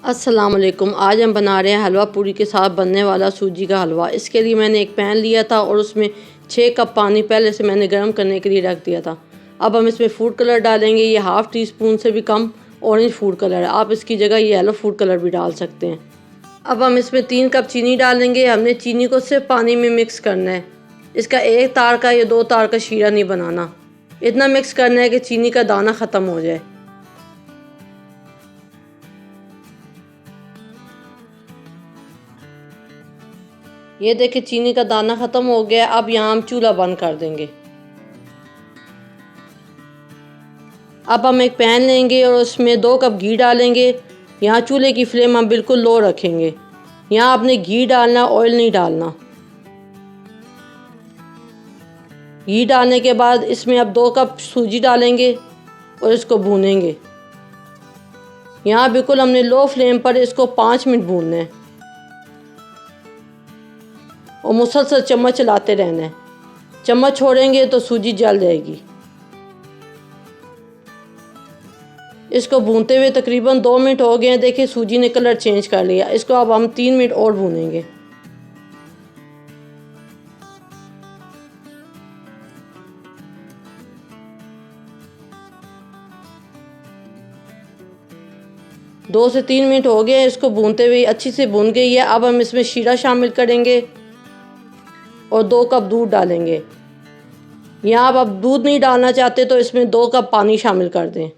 अस्सलाम वालेकुम। आज हम बना रहे हैं हलवा पूरी के साथ बनने वाला सूजी का हलवा। इसके लिए मैंने एक पैन लिया था और उसमें 6 कप पानी पहले से मैंने गर्म करने के लिए रख दिया था। अब हम इसमें फूड कलर डालेंगे। ये हाफ़ टी स्पून से भी कम ऑरेंज फूड कलर है। आप इसकी जगह ये येलो फूड कलर भी डाल सकते हैं। अब हम इसमें 3 कप चीनी डालेंगे। हमने चीनी को सिर्फ पानी में मिक्स करना है। इसका एक तार का या 2 तार का शीरा नहीं बनाना। इतना मिक्स करना है कि चीनी का दाना ख़त्म हो जाए। ये देखिए चीनी का दाना ख़त्म हो गया। अब यहाँ हम चूल्हा बंद कर देंगे। अब हम एक पैन लेंगे और उसमें 2 कप घी डालेंगे। यहाँ चूल्हे की फ्लेम हम बिल्कुल लो रखेंगे। यहाँ आपने घी डालना, ऑयल नहीं डालना। घी डालने के बाद इसमें अब 2 कप सूजी डालेंगे और इसको भूनेंगे। यहाँ बिल्कुल हमने लो फ्लेम पर इसको 5 मिनट भूनना है और मुसलसल चम्मच चलाते रहना है। चम्मच छोड़ेंगे तो सूजी जल जाएगी। इसको भूनते हुए तकरीबन 2 मिनट हो गए हैं। देखिए सूजी ने कलर चेंज कर लिया। इसको अब हम 3 मिनट और भूनेंगे। दो से 3 मिनट हो गए हैं इसको भूनते हुए। अच्छी से भून गई है। अब हम इसमें शीरा शामिल करेंगे और 2 कप दूध डालेंगे। यहाँ अब आप दूध नहीं डालना चाहते तो इसमें 2 कप पानी शामिल कर दें।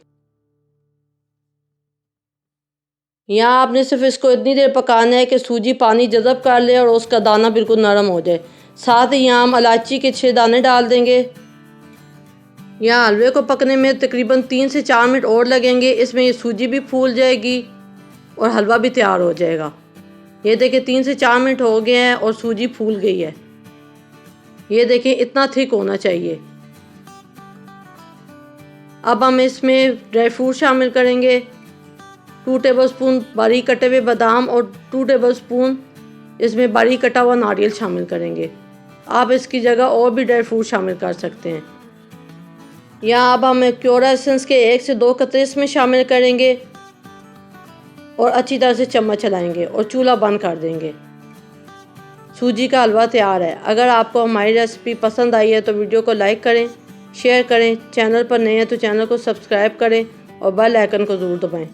यहाँ आपने सिर्फ इसको इतनी देर पकाना है कि सूजी पानी जज़ब कर ले और उसका दाना बिल्कुल नरम हो जाए। साथ ही यहाँ हम इलायची के 6 दाने डाल देंगे। यहाँ हलवे को पकने में तकरीबन 3 से 4 मिनट और लगेंगे। इसमें ये सूजी भी फूल जाएगी और हलवा भी तैयार हो जाएगा। ये देखिए 3 से 4 मिनट हो गए हैं और सूजी फूल गई है। ये देखिए इतना थिक होना चाहिए। अब हम इसमें ड्राई फ्रूट शामिल करेंगे। 2 टेबलस्पून बारीक कटे हुए बादाम और 2 टेबलस्पून इसमें बारीक कटा हुआ नारियल शामिल करेंगे। आप इसकी जगह और भी ड्राई फ्रूट शामिल कर सकते हैं। यहाँ अब हम क्योरा एसेंस के 1 से 2 कतरे इसमें शामिल करेंगे और अच्छी तरह से चम्मच चलाएंगे और चूल्हा बंद कर देंगे। सूजी का हलवा तैयार है। अगर आपको हमारी रेसिपी पसंद आई है तो वीडियो को लाइक करें, शेयर करें। चैनल पर नए हैं तो चैनल को सब्सक्राइब करें और बेल आइकन को ज़रूर दबाएं।